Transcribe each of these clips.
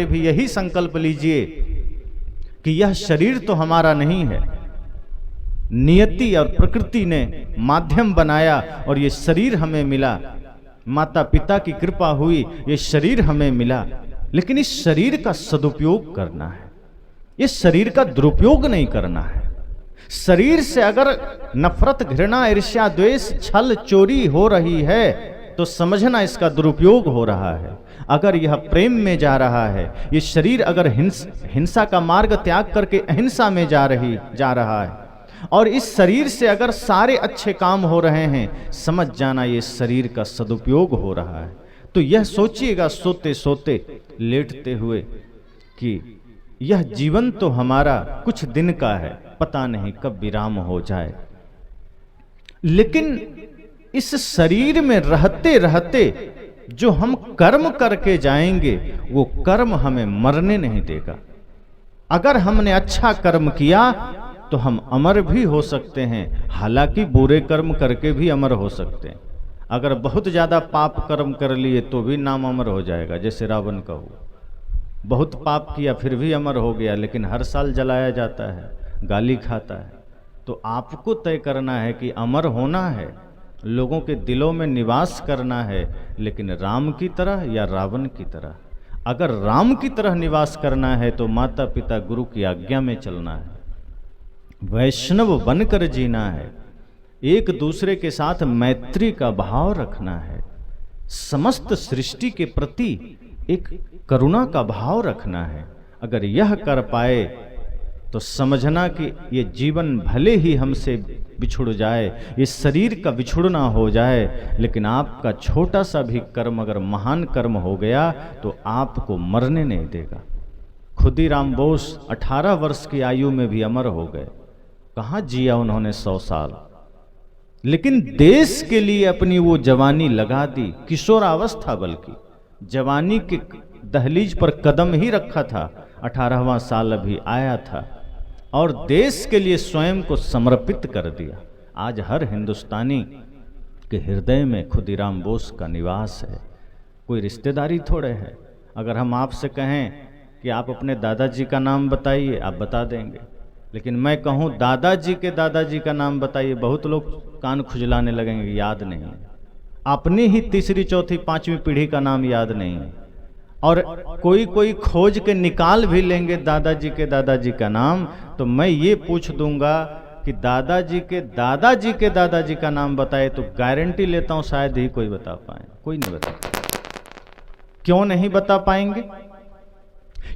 भी यही संकल्प लीजिए कि यह शरीर तो हमारा नहीं है, नियति और प्रकृति ने माध्यम बनाया और ये शरीर हमें मिला, माता पिता की कृपा हुई, ये शरीर हमें मिला, लेकिन इस शरीर का सदुपयोग करना है, इस शरीर का दुरुपयोग नहीं करना है। शरीर से अगर नफरत, घृणा, ईर्ष्या, द्वेष, छल, चोरी हो रही है तो समझना इसका दुरुपयोग हो रहा है। अगर यह प्रेम में जा रहा है, ये शरीर अगर हिंसा का मार्ग त्याग करके अहिंसा में जा रहा है, और इस शरीर से अगर सारे अच्छे काम हो रहे हैं, समझ जाना ये शरीर का सदुपयोग हो रहा है। तो यह सोचिएगा सोते सोते, लेटते हुए, कि यह जीवन तो हमारा कुछ दिन का है, पता नहीं कब विराम हो जाए, लेकिन इस शरीर में रहते रहते जो हम कर्म करके जाएंगे वो कर्म हमें मरने नहीं देगा। अगर हमने अच्छा कर्म किया तो हम अमर भी हो सकते हैं, हालांकि बुरे कर्म करके भी अमर हो सकते हैं। अगर बहुत ज्यादा पाप कर्म कर लिए तो भी नाम अमर हो जाएगा, जैसे रावण का हुआ। बहुत पाप किया फिर भी अमर हो गया, लेकिन हर साल जलाया जाता है, गाली खाता है। तो आपको तय करना है कि अमर होना है, लोगों के दिलों में निवास करना है, लेकिन राम की तरह या रावण की तरह। अगर राम की तरह निवास करना है तो माता पिता गुरु की आज्ञा में चलना है, वैष्णव बनकर जीना है, एक दूसरे के साथ मैत्री का भाव रखना है, समस्त सृष्टि के प्रति एक करुणा का भाव रखना है। अगर यह कर पाए तो समझना कि ये जीवन भले ही हमसे बिछुड़ जाए, ये शरीर का बिछुड़ना हो जाए, लेकिन आपका छोटा सा भी कर्म अगर महान कर्म हो गया तो आपको मरने नहीं देगा। खुदीराम बोस 18 वर्ष की आयु में भी अमर हो गए। कहाँ जिया उन्होंने 100 साल, लेकिन देश के लिए अपनी वो जवानी लगा दी। किशोरावस्था, बल्कि जवानी के दहलीज पर कदम ही रखा था, 18वां साल अभी आया था, और देश के लिए स्वयं को समर्पित कर दिया। आज हर हिंदुस्तानी के हृदय में खुदीराम बोस का निवास है। कोई रिश्तेदारी थोड़े है। अगर हम आपसे कहें कि आप अपने दादाजी का नाम बताइए, आप बता देंगे, लेकिन मैं कहूँ दादाजी के दादाजी का नाम बताइए, बहुत लोग कान खुजलाने लगेंगे, याद नहीं है। अपनी ही तीसरी, चौथी, पांचवी पीढ़ी का नाम याद नहीं है, और कोई खोज के निकाल भी लेंगे दादाजी के दादाजी का नाम, तो मैं ये पूछ दूंगा कि दादाजी के दादाजी के दादाजी का नाम बताए, तो गारंटी लेता हूं शायद ही कोई बता पाए। कोई नहीं बता पाए। क्यों नहीं बता पाएंगे?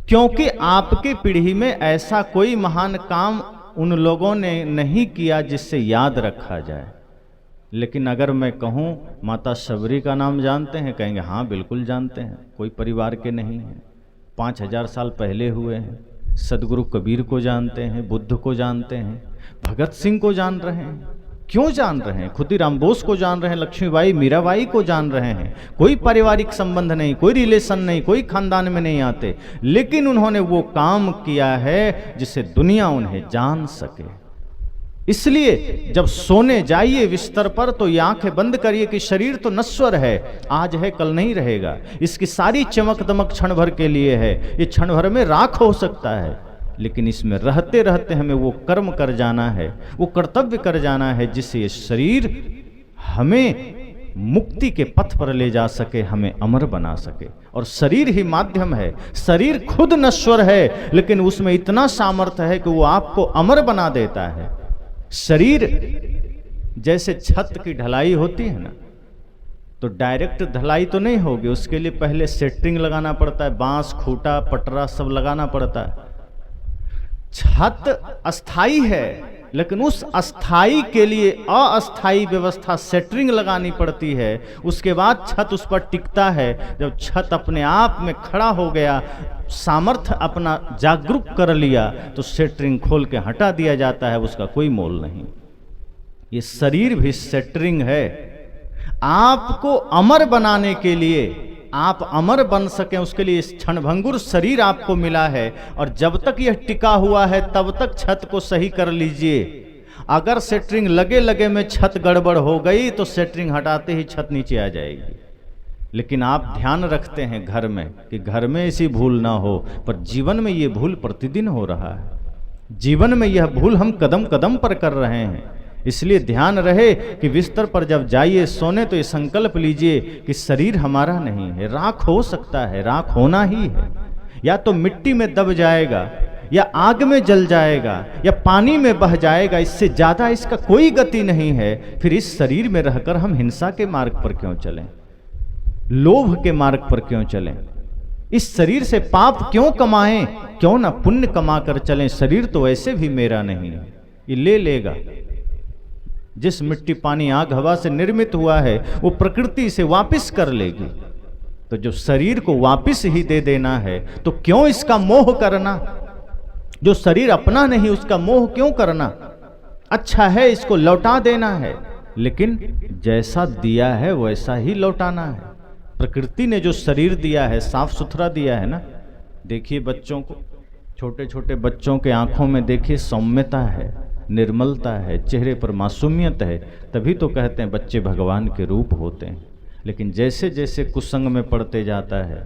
क्योंकि आपकी पीढ़ी में ऐसा कोई महान काम उन लोगों ने नहीं किया जिससे याद रखा जाए। लेकिन अगर मैं कहूँ माता शबरी का नाम जानते हैं, कहेंगे हाँ बिल्कुल जानते हैं, कोई परिवार के नहीं हैं, 5000 साल पहले हुए हैं। सदगुरु कबीर को जानते हैं, बुद्ध को जानते हैं, भगत सिंह को जान रहे हैं। क्यों जान रहे हैं? खुदीराम बोस को जान रहे हैं, लक्ष्मीबाई, मीराबाई को जान रहे हैं। कोई पारिवारिक संबंध नहीं, कोई रिलेशन नहीं, कोई खानदान में नहीं आते, लेकिन उन्होंने वो काम किया है जिससे दुनिया उन्हें जान सके। इसलिए जब सोने जाइए बिस्तर पर तो ये आंखें बंद करिए कि शरीर तो नश्वर है, आज है कल नहीं रहेगा। इसकी सारी चमक दमक क्षण भर के लिए है, ये क्षण भर में राख हो सकता है, लेकिन इसमें रहते रहते हमें वो कर्म कर जाना है, वो कर्तव्य कर जाना है जिससे ये शरीर हमें मुक्ति के पथ पर ले जा सके, हमें अमर बना सके। और शरीर ही माध्यम है, शरीर खुद नश्वर है, लेकिन उसमें इतना सामर्थ्य है कि वो आपको अमर बना देता है। शरीर जैसे छत की ढलाई होती है ना, तो डायरेक्ट ढलाई तो नहीं होगी, उसके लिए पहले सेटरिंग लगाना पड़ता है, बांस, खूंटा, पटरा सब लगाना पड़ता है। छत अस्थाई है, लेकिन उस अस्थाई के लिए अस्थाई व्यवस्था सेटरिंग लगानी पड़ती है, उसके बाद छत उस पर टिकता है। जब छत अपने आप में खड़ा हो गया, सामर्थ्य अपना जागरूक कर लिया, तो सेटरिंग खोल के हटा दिया जाता है, उसका कोई मोल नहीं। ये शरीर भी सेटरिंग है। आपको अमर बनाने के लिए, आप अमर बन सकें उसके लिए क्षणभंगुर शरीर आपको मिला है, और जब तक यह टिका हुआ है तब तक छत को सही कर लीजिए। अगर सेटरिंग लगे लगे में छत गड़बड़ हो गई तो सेटरिंग हटाते ही छत नीचे आ जाएगी। लेकिन आप ध्यान रखते हैं घर में कि घर में ऐसी भूल ना हो, पर जीवन में ये भूल प्रतिदिन हो रहा है। जीवन में यह भूल हम कदम कदम पर कर रहे हैं। इसलिए ध्यान रहे कि बिस्तर पर जब जाइए सोने तो ये संकल्प लीजिए कि शरीर हमारा नहीं है, राख हो सकता है, राख होना ही है, या तो मिट्टी में दब जाएगा, या आग में जल जाएगा, या पानी में बह जाएगा, इससे ज्यादा इसका कोई गति नहीं है। फिर इस शरीर में रहकर हम हिंसा के मार्ग पर क्यों चलें, लोभ के मार्ग पर क्यों चलें, इस शरीर से पाप क्यों कमाएं, क्यों ना पुण्य कमा कर चलें। शरीर तो वैसे भी मेरा नहीं है, ये ले लेगा। जिस मिट्टी पानी आग हवा से निर्मित हुआ है वो प्रकृति से वापस कर लेगी। तो जो शरीर को वापस ही दे देना है तो क्यों इसका मोह करना, जो शरीर अपना नहीं उसका मोह क्यों करना। अच्छा है, इसको लौटा देना है, लेकिन जैसा दिया है वैसा ही लौटाना है। प्रकृति ने जो शरीर दिया है साफ सुथरा दिया है ना। देखिए बच्चों को, छोटे छोटे बच्चों के आंखों में देखिए सौम्यता है, निर्मलता है, चेहरे पर मासूमियत है, तभी तो कहते हैं बच्चे भगवान के रूप होते हैं। लेकिन जैसे जैसे कुसंग में पड़ते जाता है,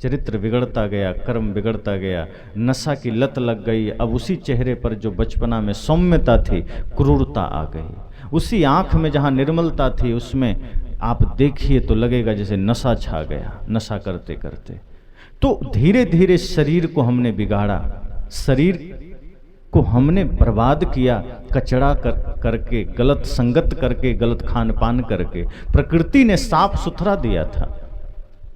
चरित्र बिगड़ता गया, कर्म बिगड़ता गया, नशा की लत लग गई, अब उसी चेहरे पर जो बचपना में सौम्यता थी क्रूरता आ गई। उसी आँख में जहाँ निर्मलता थी उसमें आप देखिए तो लगेगा जैसे नशा छा गया, नशा करते करते। तो धीरे धीरे शरीर को हमने बिगाड़ा, शरीर को हमने बर्बाद किया, कचड़ा करके, गलत संगत करके, गलत खान पान करके। प्रकृति ने साफ सुथरा दिया था।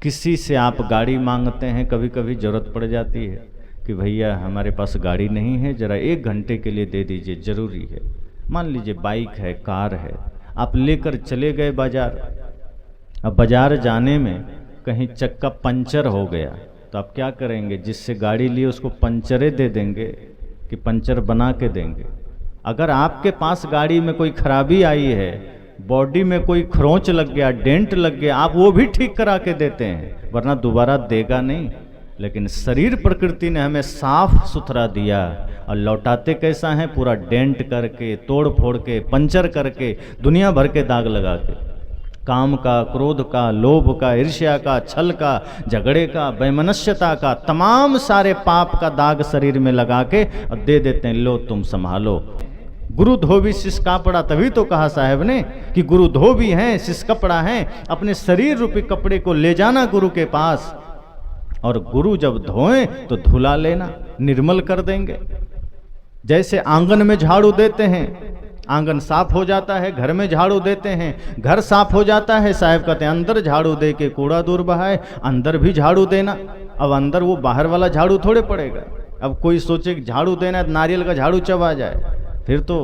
किसी से आप गाड़ी मांगते हैं, कभी कभी जरूरत पड़ जाती है कि भैया हमारे पास गाड़ी नहीं है, जरा 1 घंटे के लिए दे दीजिए, जरूरी है। मान लीजिए बाइक है, कार है, आप लेकर चले गए बाजार। अब बाजार जाने में कहीं चक्का पंचर हो गया तो आप क्या करेंगे, जिससे गाड़ी लिए उसको पंचरे दे देंगे कि पंचर बना के देंगे। अगर आपके पास गाड़ी में कोई खराबी आई है, बॉडी में कोई खरोंच लग गया, डेंट लग गया, आप वो भी ठीक करा के देते हैं, वरना दोबारा देगा नहीं। लेकिन शरीर प्रकृति ने हमें साफ सुथरा दिया और लौटाते कैसा है, पूरा डेंट करके, तोड़ फोड़ के, पंचर करके, दुनिया भर के दाग लगा के, काम का, क्रोध का, लोभ का, ईर्ष्या का, छल का, झगड़े का, वैमनस्यता का, तमाम सारे पाप का दाग शरीर में लगा के और दे देते हैं, लो तुम संभालो। गुरु धोबी शिष्य कपड़ा, तभी तो कहा साहब ने कि गुरु धोबी हैं, शिष्य कपड़ा हैं। अपने शरीर रूपी कपड़े को ले जाना गुरु के पास, और गुरु जब धोएं तो धुला लेना, निर्मल कर देंगे। जैसे आंगन में झाड़ू देते हैं, आंगन साफ हो जाता है, घर में झाड़ू देते हैं, घर साफ हो जाता है। साहब कहते हैं अंदर झाड़ू दे के कूड़ा दूर बहाए, अंदर भी झाड़ू देना। अब अंदर वो बाहर वाला झाड़ू थोड़े पड़ेगा। अब कोई सोचे कि झाड़ू देना है, नारियल का झाड़ू चबा जाए, फिर तो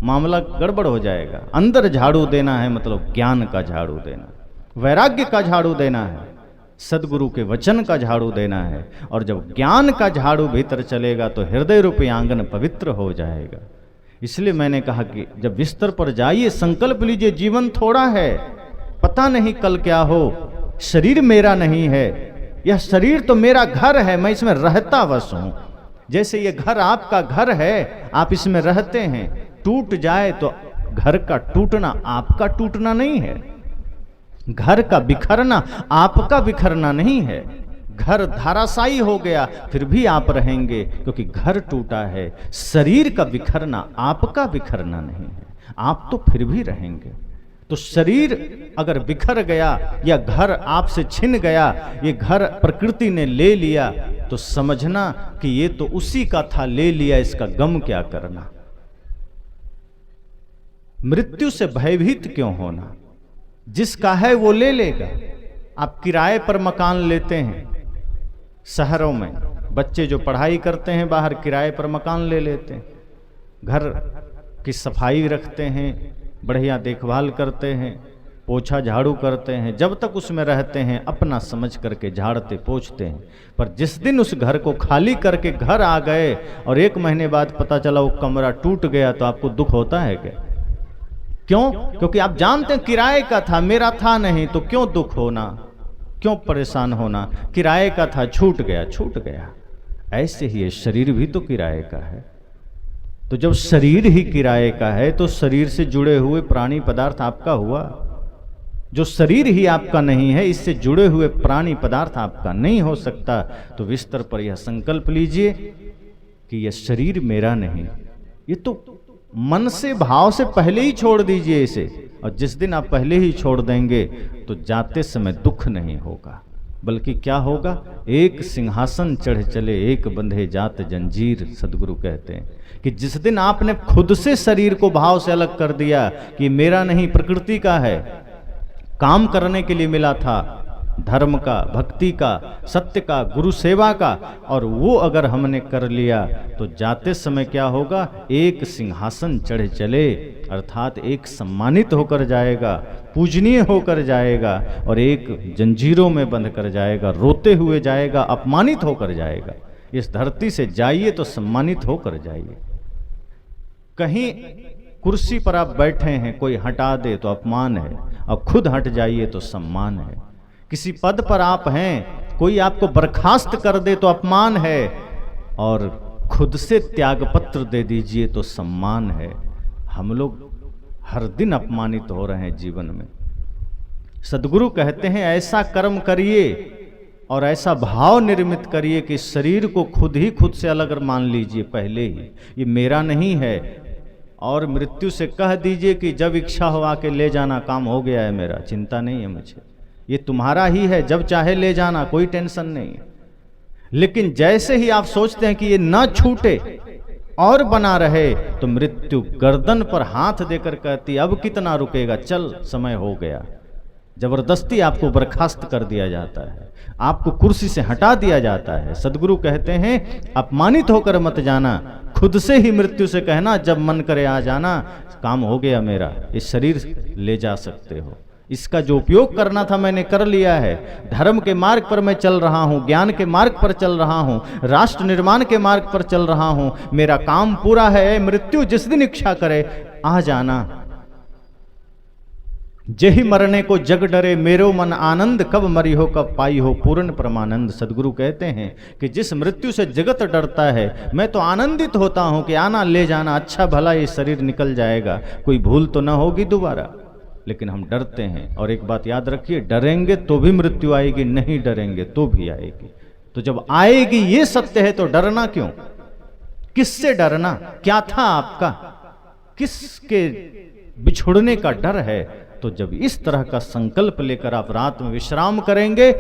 मामला गड़बड़ हो जाएगा। अंदर झाड़ू देना है मतलब ज्ञान का झाड़ू देना, वैराग्य का झाड़ू देना है, सदगुरु के वचन का झाड़ू देना है। और जब ज्ञान का झाड़ू भीतर चलेगा तो हृदय रूपी आंगन पवित्र हो जाएगा। इसलिए मैंने कहा कि जब बिस्तर पर जाइए संकल्प लीजिए, जीवन थोड़ा है, पता नहीं कल क्या हो, शरीर मेरा नहीं है, यह शरीर तो मेरा घर है, मैं इसमें रहता बस हूं। जैसे ये घर आपका घर है, आप इसमें रहते हैं, टूट जाए तो घर का टूटना आपका टूटना नहीं है, घर का बिखरना आपका बिखरना नहीं है। घर धाराशायी हो गया फिर भी आप रहेंगे क्योंकि घर टूटा है। शरीर का बिखरना आपका बिखरना नहीं है, आप तो फिर भी रहेंगे। तो शरीर अगर बिखर गया या घर आपसे छिन गया, ये घर प्रकृति ने ले लिया, तो समझना कि ये तो उसी का था, ले लिया, इसका गम क्या करना। मृत्यु से भयभीत क्यों होना, जिसका है वो ले लेगा। आप किराए पर मकान लेते हैं, शहरों में बच्चे जो पढ़ाई करते हैं बाहर किराए पर मकान ले लेते हैं, घर की सफाई रखते हैं, बढ़िया देखभाल करते हैं, पोछा झाड़ू करते हैं, जब तक उसमें रहते हैं अपना समझ करके झाड़ते पोछते हैं। पर जिस दिन उस घर को खाली करके घर आ गए और 1 महीने बाद पता चला वो कमरा टूट गया, तो आपको दुख होता है क्या? क्यों? क्योंकि आप जानते हैं किराए का था, मेरा था नहीं, तो क्यों दुख होना, क्यों परेशान होना। किराए का था, छूट गया, छूट गया। ऐसे ही है, शरीर भी तो किराए का है। तो जब शरीर ही किराए का है तो शरीर से जुड़े हुए प्राणी पदार्थ आपका हुआ। जो शरीर ही आपका नहीं है, इससे जुड़े हुए प्राणी पदार्थ आपका नहीं हो सकता। तो बिस्तर पर यह संकल्प लीजिए कि यह शरीर मेरा नहीं। ये तो मन से, भाव से पहले ही छोड़ दीजिए इसे, और जिस दिन आप पहले ही छोड़ देंगे तो जाते समय दुख नहीं होगा, बल्कि क्या होगा, एक सिंहासन चढ़ चले एक बंधे जात जंजीर। सदगुरु कहते हैं कि जिस दिन आपने खुद से शरीर को भाव से अलग कर दिया कि मेरा नहीं, प्रकृति का है, काम करने के लिए मिला था, धर्म का, भक्ति का, सत्य का, गुरु सेवा का, और वो अगर हमने कर लिया तो जाते समय क्या होगा, एक सिंहासन चढ़ चले, अर्थात एक सम्मानित होकर जाएगा, पूजनीय होकर जाएगा, और एक जंजीरों में बंध कर जाएगा, रोते हुए जाएगा, अपमानित होकर जाएगा। इस धरती से जाइए तो सम्मानित होकर जाइए। कहीं कुर्सी पर आप बैठे हैं, कोई हटा दे तो अपमान है, और खुद हट जाइए तो सम्मान है। किसी पद पर आप हैं, कोई आपको बर्खास्त कर दे तो अपमान है, और खुद से त्यागपत्र दे दीजिए तो सम्मान है। हम लोग हर दिन अपमानित हो रहे हैं जीवन में। सदगुरु कहते हैं ऐसा कर्म करिए और ऐसा भाव निर्मित करिए कि शरीर को खुद से अलग मान लीजिए पहले ही, ये मेरा नहीं है, और मृत्यु से कह दीजिए कि जब इच्छा हो आके ले जाना, काम हो गया है मेरा, चिंता नहीं है मुझे, ये तुम्हारा ही है, जब चाहे ले जाना, कोई टेंशन नहीं है। लेकिन जैसे ही आप सोचते हैं कि ये ना छूटे और बना रहे, तो मृत्यु गर्दन पर हाथ देकर कहती अब कितना रुकेगा, चल समय हो गया। जबरदस्ती आपको बर्खास्त कर दिया जाता है, आपको कुर्सी से हटा दिया जाता है। सदगुरु कहते हैं अपमानित होकर मत जाना, खुद से ही मृत्यु से कहना जब मन करे आ जाना, काम हो गया मेरा, इस शरीर ले जा सकते हो, इसका जो उपयोग करना था मैंने कर लिया है, धर्म के मार्ग पर मैं चल रहा हूँ, ज्ञान के मार्ग पर चल रहा हूँ, राष्ट्र निर्माण के मार्ग पर चल रहा हूँ, मेरा काम पूरा है। मृत्यु जिस दिन इच्छा करे आ जाना। जेहि मरने को जग डरे, मेरो मन आनंद, कब मरी हो कब पाई हो पूर्ण परमानंद। सदगुरु कहते हैं कि जिस मृत्यु से जगत डरता है, मैं तो आनंदित होता हूं कि आना ले जाना, अच्छा भला ये शरीर निकल जाएगा, कोई भूल तो ना होगी दोबारा। लेकिन हम डरते हैं। और एक बात याद रखिए, डरेंगे तो भी मृत्यु आएगी, नहीं डरेंगे तो भी आएगी। तो जब आएगी ये सत्य है तो डरना क्यों? किससे डरना? क्या था आपका? किसके बिछुड़ने का डर है? तो जब इस तरह का संकल्प लेकर आप रात में विश्राम करेंगे,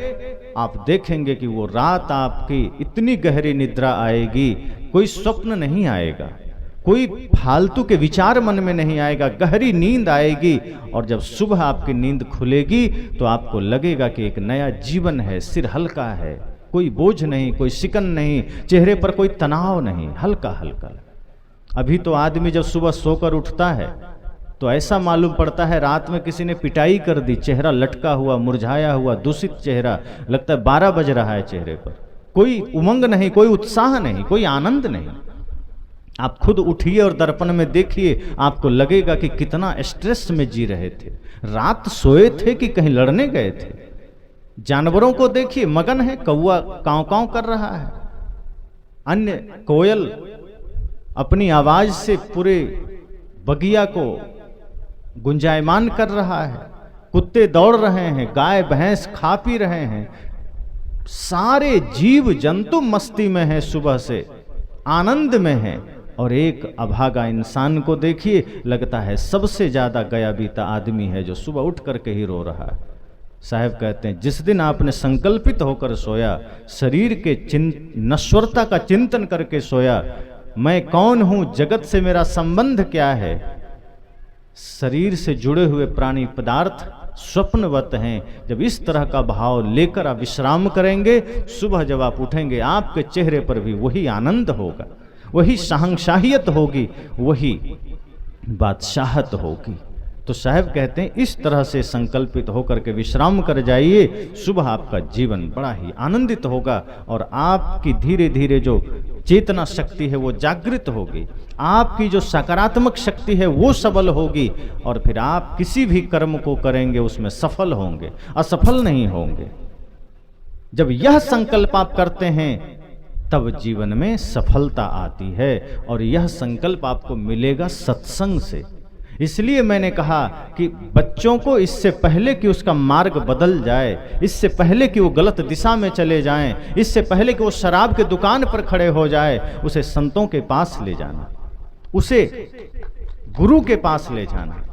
आप देखेंगे कि वो रात आपकी इतनी गहरी निद्रा आएगी, कोई स्वप्न नहीं आएगा, कोई फालतू के विचार मन में नहीं आएगा, गहरी नींद आएगी। और जब सुबह आपकी नींद खुलेगी तो आपको लगेगा कि एक नया जीवन है, सिर हल्का है, कोई बोझ नहीं, कोई शिकन नहीं, चेहरे पर कोई तनाव नहीं, हल्का हल्का। अभी तो आदमी जब सुबह सोकर उठता है तो ऐसा मालूम पड़ता है रात में किसी ने पिटाई कर दी, चेहरा लटका हुआ, मुरझाया हुआ, दूषित चेहरा, लगता है 12 बज रहा है चेहरे पर, कोई उमंग नहीं, कोई उत्साह नहीं, कोई आनंद नहीं। आप खुद उठिए और दर्पण में देखिए, आपको लगेगा कि कितना स्ट्रेस में जी रहे थे, रात सोए थे कि कहीं लड़ने गए थे। जानवरों को देखिए, मगन है, कौवा कांव कांव कर रहा है, अन्य कोयल अपनी आवाज से पूरे बगिया को गुंजायमान कर रहा है, कुत्ते दौड़ रहे हैं, गाय भैंस खा पी रहे हैं, सारे जीव जंतु मस्ती में हैं, सुबह से आनंद में हैं। और एक अभागा इंसान को देखिए, लगता है सबसे ज्यादा गया बीता आदमी है जो सुबह उठ करके ही रो रहा है। साहब कहते हैं जिस दिन आपने संकल्पित होकर सोया, शरीर के नश्वरता का चिंतन करके सोया, मैं कौन हूं, जगत से मेरा संबंध क्या है, शरीर से जुड़े हुए प्राणी पदार्थ स्वप्नवत हैं, जब इस तरह का भाव लेकर आप विश्राम करेंगे, सुबह जब आप उठेंगे आपके चेहरे पर भी वही आनंद होगा, वही शहंशाहियत होगी, वही बादशाहत होगी। तो साहब कहते हैं इस तरह से संकल्पित होकर के विश्राम कर जाइए, सुबह आपका जीवन बड़ा ही आनंदित होगा और आपकी धीरे धीरे जो चेतना शक्ति है वो जागृत होगी, आपकी जो सकारात्मक शक्ति है वो सबल होगी, और फिर आप किसी भी कर्म को करेंगे उसमें सफल होंगे, असफल नहीं होंगे। जब यह संकल्प आप करते हैं तब जीवन में सफलता आती है, और यह संकल्प आपको मिलेगा सत्संग से। इसलिए मैंने कहा कि बच्चों को इससे पहले कि उसका मार्ग बदल जाए, इससे पहले कि वो गलत दिशा में चले जाएं, इससे पहले कि वो शराब के दुकान पर खड़े हो जाए, उसे संतों के पास ले जाना, उसे गुरु के पास ले जाना।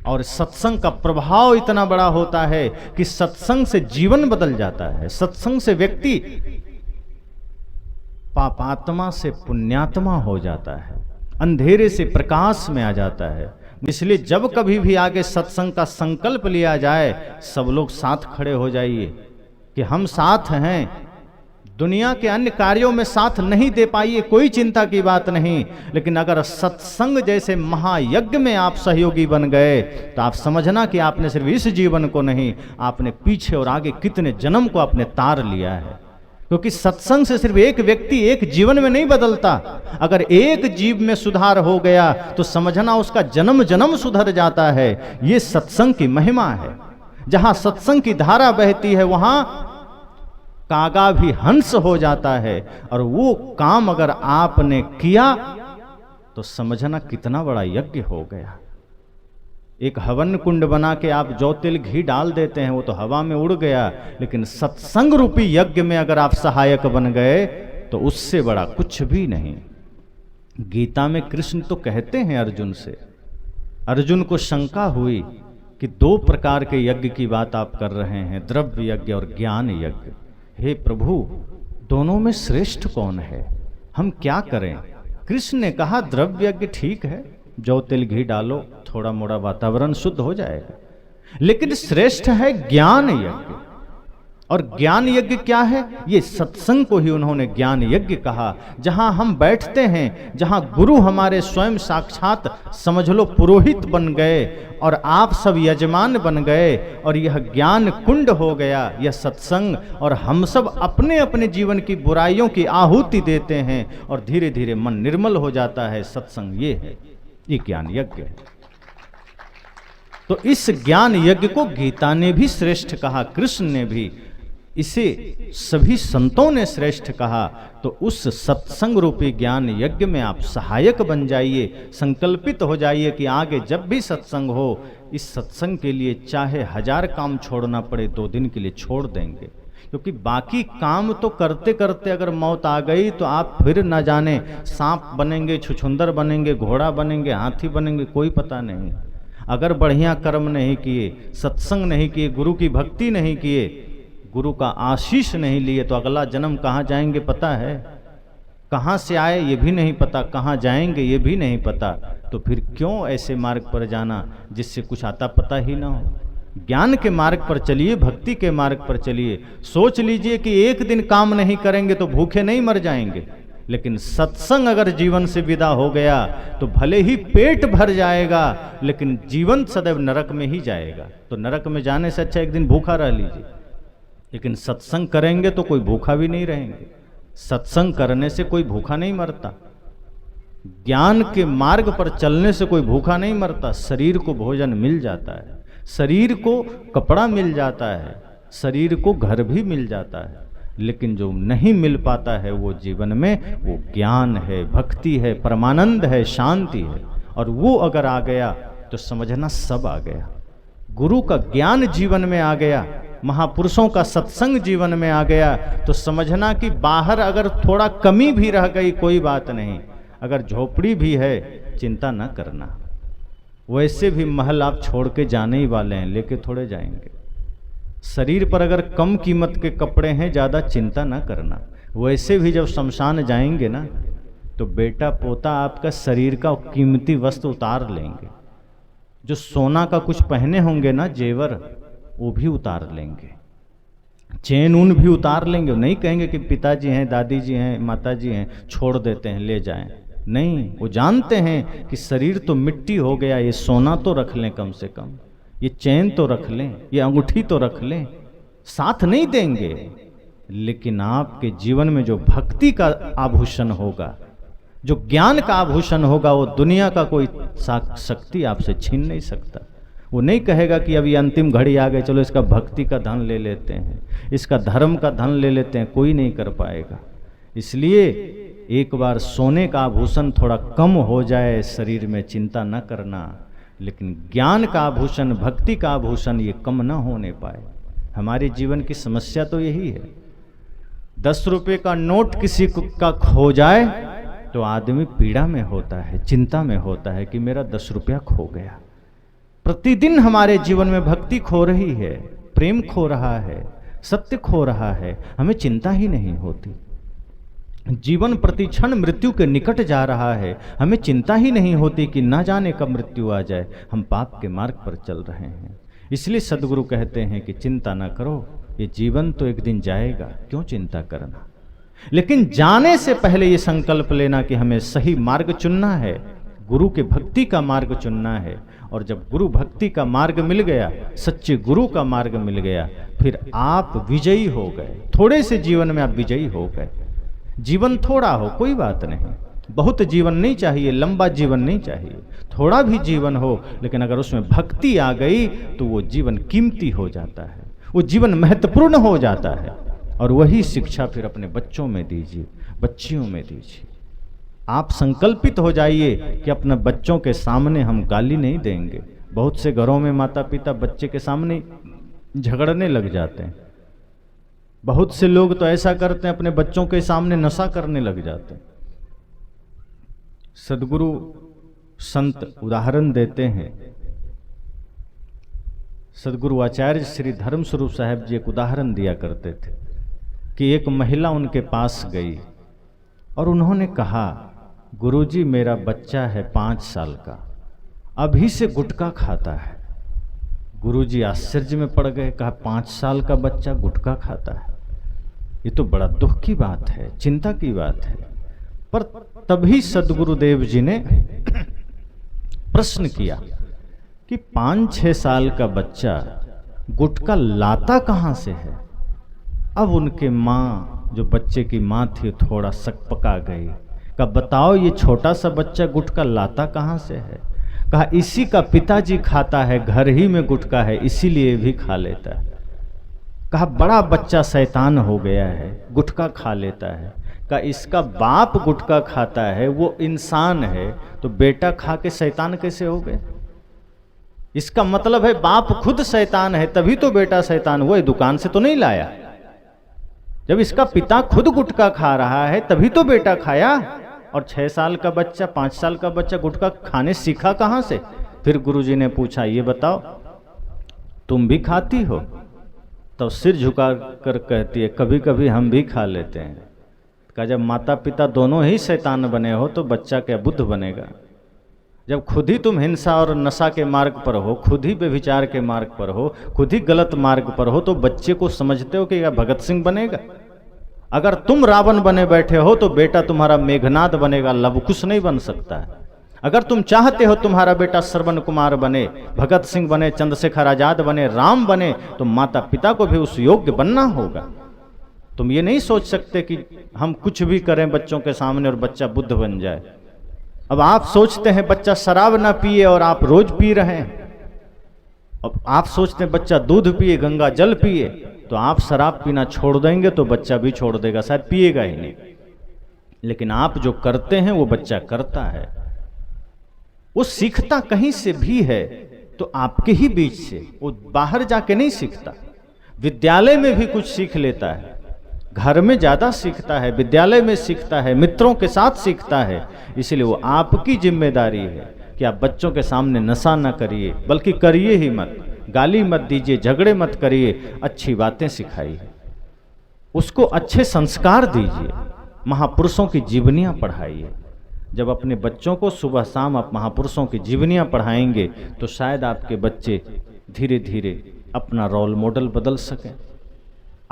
और सत्संग का प्रभाव इतना बड़ा होता है कि सत्संग से जीवन बदल जाता है। सत्संग से व्यक्ति पापात्मा से पुण्यात्मा हो जाता है, अंधेरे से प्रकाश में आ जाता है। इसलिए जब कभी भी आगे सत्संग का संकल्प लिया जाए, सब लोग साथ खड़े हो जाइए कि हम साथ हैं। दुनिया के अन्य कार्यों में साथ नहीं दे पाइए, कोई चिंता की बात नहीं, लेकिन अगर सत्संग जैसे महायज्ञ में आप सहयोगी बन गए तो आप समझना कि आपने सिर्फ इस जीवन को नहीं, आपने पीछे और आगे कितने जन्म को आपने तार लिया है। क्योंकि सत्संग से सिर्फ एक व्यक्ति एक जीवन में नहीं बदलता। अगर एक जीव में सुधार हो गया तो समझना उसका जन्म जन्म सुधर जाता है। ये सत्संग की महिमा है। जहां सत्संग की धारा बहती है वहां कागा भी हंस हो जाता है। और वो काम अगर आपने किया तो समझना कितना बड़ा यज्ञ हो गया। एक हवन कुंड बना के आप जौ तिल घी डाल देते हैं, वो तो हवा में उड़ गया, लेकिन सत्संग रूपी यज्ञ में अगर आप सहायक बन गए तो उससे बड़ा कुछ भी नहीं। गीता में कृष्ण तो कहते हैं अर्जुन से, अर्जुन को शंका हुई कि 2 प्रकार के यज्ञ की बात आप कर रहे हैं, द्रव्य यज्ञ और ज्ञान यज्ञ। हे प्रभु, दोनों में श्रेष्ठ कौन है, हम क्या करें? कृष्ण ने कहा द्रव्य यज्ञ ठीक है, जौ तिल घी डालो, थोड़ा मोड़ा वातावरण शुद्ध हो जाएगा, लेकिन श्रेष्ठ है ज्ञान यज्ञ। और ज्ञान यज्ञ क्या है? ये सत्संग को ही उन्होंने ज्ञान यज्ञ कहा। जहां हम बैठते हैं, जहां गुरु हमारे स्वयं साक्षात समझ लो पुरोहित बन गए और आप सब यजमान बन गए, और यह ज्ञान कुंड हो गया, यह सत्संग। और हम सब अपने अपने जीवन की बुराइयों की आहुति देते हैं और धीरे धीरे मन निर्मल हो जाता है। सत्संग ये है, ये ज्ञान यज्ञ है। तो इस ज्ञान यज्ञ को गीता ने भी श्रेष्ठ कहा, कृष्ण ने भी, इसे सभी संतों ने श्रेष्ठ कहा। तो उस सत्संग रूपी ज्ञान यज्ञ में आप सहायक बन जाइए, संकल्पित हो जाइए कि आगे जब भी सत्संग हो, इस सत्संग के लिए चाहे 1000 काम छोड़ना पड़े, 2 दिन के लिए छोड़ देंगे। क्योंकि बाकी काम तो करते करते अगर मौत आ गई तो आप फिर न जाने सांप बनेंगे, छुछुंदर बनेंगे, घोड़ा बनेंगे, हाथी बनेंगे, कोई पता नहीं। अगर बढ़िया कर्म नहीं किए, सत्संग नहीं किए, गुरु की भक्ति नहीं किए, गुरु का आशीष नहीं लिए, तो अगला जन्म कहाँ जाएंगे पता है? कहाँ से आए ये भी नहीं पता, कहाँ जाएंगे ये भी नहीं पता। तो फिर क्यों ऐसे मार्ग पर जाना जिससे कुछ आता पता ही ना हो? ज्ञान के मार्ग पर चलिए, भक्ति के मार्ग पर चलिए। सोच लीजिए कि एक दिन काम नहीं करेंगे तो भूखे नहीं मर जाएंगे, लेकिन सत्संग अगर जीवन से विदा हो गया तो भले ही पेट भर जाएगा, लेकिन जीवन सदैव नरक में ही जाएगा। तो नरक में जाने से अच्छा एक दिन भूखा रह लीजिए। लेकिन सत्संग करेंगे तो कोई भूखा भी नहीं रहेंगे। सत्संग करने से कोई भूखा नहीं मरता, ज्ञान के मार्ग पर चलने से कोई भूखा नहीं मरता। शरीर को भोजन मिल जाता है, शरीर को कपड़ा मिल जाता है, शरीर को घर भी मिल जाता है, लेकिन जो नहीं मिल पाता है वो जीवन में वो ज्ञान है, भक्ति है, परमानंद है, शांति है। और वो अगर आ गया तो समझना सब आ गया। गुरु का ज्ञान जीवन में आ गया, महापुरुषों का सत्संग जीवन में आ गया, तो समझना कि बाहर अगर थोड़ा कमी भी रह गई कोई बात नहीं, अगर झोपड़ी भी है चिंता न करना। वैसे भी महल आप छोड़ के जाने ही वाले हैं, लेके थोड़े जाएंगे। शरीर पर अगर कम कीमत के कपड़े हैं, ज़्यादा चिंता ना करना। वैसे भी जब शमशान जाएंगे ना तो बेटा पोता आपका शरीर का कीमती वस्त्र उतार लेंगे। जो सोना का कुछ पहने होंगे ना जेवर, वो भी उतार लेंगे, चैन ऊन भी उतार लेंगे। नहीं कहेंगे कि पिताजी हैं, दादी जी हैं, माताजी हैं, छोड़ देते हैं, ले जाएं। नहीं, वो जानते हैं कि शरीर तो मिट्टी हो गया, ये सोना तो रख लें कम से कम, ये चैन तो रख लें, ये अंगूठी तो रख लें। साथ नहीं देंगे, लेकिन आपके जीवन में जो भक्ति का आभूषण होगा, जो ज्ञान का आभूषण होगा, वो दुनिया का कोई शक्ति आपसे छीन नहीं सकता। वो नहीं कहेगा कि अभी अंतिम घड़ी आ गई, चलो इसका भक्ति का धन ले लेते हैं, इसका धर्म का धन ले लेते हैं। कोई नहीं कर पाएगा। इसलिए एक बार सोने का आभूषण थोड़ा कम हो जाए शरीर में, चिंता न करना, लेकिन ज्ञान का आभूषण, भक्ति का आभूषण ये कम न होने पाए। हमारे जीवन की समस्या तो यही है। 10 रुपए का नोट किसी का खो जाए तो आदमी पीड़ा में होता है, चिंता में होता है कि मेरा 10 रुपया खो गया। प्रतिदिन हमारे जीवन में भक्ति खो रही है, प्रेम खो रहा है, सत्य खो रहा है, हमें चिंता ही नहीं होती। जीवन प्रति क्षण मृत्यु के निकट जा रहा है, हमें चिंता ही नहीं होती कि ना जाने कब मृत्यु आ जाए। हम पाप के मार्ग पर चल रहे हैं। इसलिए सद्गुरु कहते हैं कि चिंता ना करो, ये जीवन तो एक दिन जाएगा, क्यों चिंता करना। लेकिन जाने से पहले ये संकल्प लेना कि हमें सही मार्ग चुनना है, गुरु के भक्ति का मार्ग चुनना है। और जब गुरु भक्ति का मार्ग मिल गया, सच्चे गुरु का मार्ग मिल गया, फिर आप विजयी हो गए। थोड़े से जीवन में आप विजयी हो गए। जीवन थोड़ा हो कोई बात नहीं, बहुत जीवन नहीं चाहिए, लंबा जीवन नहीं चाहिए, थोड़ा भी जीवन हो, लेकिन अगर उसमें भक्ति आ गई तो वो जीवन कीमती हो जाता है, वो जीवन महत्वपूर्ण हो जाता है। और वही शिक्षा फिर अपने बच्चों में दीजिए, बच्चियों में दीजिए। आप संकल्पित हो जाइए कि अपने बच्चों के सामने हम गाली नहीं देंगे। बहुत से घरों में माता पिता बच्चे के सामने झगड़ने लग जाते हैं। बहुत से लोग तो ऐसा करते हैं, अपने बच्चों के सामने नशा करने लग जाते हैं। सद्गुरु संत उदाहरण देते हैं। सद्गुरु आचार्य श्री धर्मस्वरूप साहब जी एक उदाहरण दिया करते थे कि एक महिला उनके पास गई और उन्होंने कहा, गुरुजी मेरा बच्चा है 5 साल का, अभी से गुटखा खाता है। गुरुजी आश्चर्य में पड़ गए, कहा 5 साल का बच्चा गुटखा खाता है, ये तो बड़ा दुख की बात है, चिंता की बात है। पर तभी सद्गुरुदेव जी ने प्रश्न किया कि 5-6 साल का बच्चा गुटखा लाता कहाँ से है। अब उनके माँ, जो बच्चे की माँ थी, थोड़ा सकपका गई। कहा बताओ ये छोटा सा बच्चा गुटखा लाता कहाँ से है। कहा इसी का पिताजी खाता है, घर ही में गुटखा है, इसीलिए भी खा लेता है। कहा बड़ा बच्चा शैतान हो गया है, गुटखा खा लेता है। कहा इसका बाप गुटखा खाता है, वो इंसान है, तो बेटा खा के शैतान कैसे हो गए। इसका मतलब है बाप खुद शैतान है, तभी तो बेटा शैतान हुआ, दुकान से तो नहीं लाया। जब इसका पिता खुद गुटखा खा रहा है तभी तो बेटा खाया। और 6 साल का बच्चा, 5 साल का बच्चा गुटखा खाने सीखा कहाँ से। फिर गुरुजी ने पूछा, ये बताओ तुम भी खाती हो। तो सिर झुका कर कहती है, कभी कभी हम भी खा लेते हैं। कहा जब माता पिता दोनों ही शैतान बने हो तो बच्चा क्या बुद्ध बनेगा। जब खुद ही तुम हिंसा और नशा के मार्ग पर हो, खुद ही व्यभिचार के मार्ग पर हो, खुद ही गलत मार्ग पर हो, तो बच्चे को समझते हो कि यह भगत सिंह बनेगा। अगर तुम रावण बने बैठे हो तो बेटा तुम्हारा मेघनाद बनेगा, लवकुश नहीं बन सकता है। अगर तुम चाहते हो तुम्हारा बेटा श्रवण कुमार बने, भगत सिंह बने, चंद्रशेखर आजाद बने, राम बने, तो माता पिता को भी उस योग्य बनना होगा। तुम ये नहीं सोच सकते कि हम कुछ भी करें बच्चों के सामने और बच्चा बुद्ध बन जाए। अब आप सोचते हैं बच्चा शराब ना पिए और आप रोज पी रहे हैं। अब आप सोचते हैं बच्चा दूध पिए, गंगा जल पिए, तो आप शराब पीना छोड़ देंगे तो बच्चा भी छोड़ देगा, शायद पिएगा ही नहीं। लेकिन आप जो करते हैं वो बच्चा करता है। वो सीखता कहीं से भी है तो आपके ही बीच से, वो बाहर जाके नहीं सीखता। विद्यालय में भी कुछ सीख लेता है, घर में ज्यादा सीखता है, विद्यालय में सीखता है, मित्रों के साथ सीखता है। इसलिए वो आपकी जिम्मेदारी है कि आप बच्चों के सामने नशा ना करिए, बल्कि करिए ही मत, गाली मत दीजिए, झगड़े मत करिए, अच्छी बातें सिखाइए, उसको अच्छे संस्कार दीजिए, महापुरुषों की जीवनियाँ पढ़ाइए। जब अपने बच्चों को सुबह शाम आप महापुरुषों की जीवनियाँ पढ़ाएंगे तो शायद आपके बच्चे धीरे धीरे अपना रोल मॉडल बदल सकें।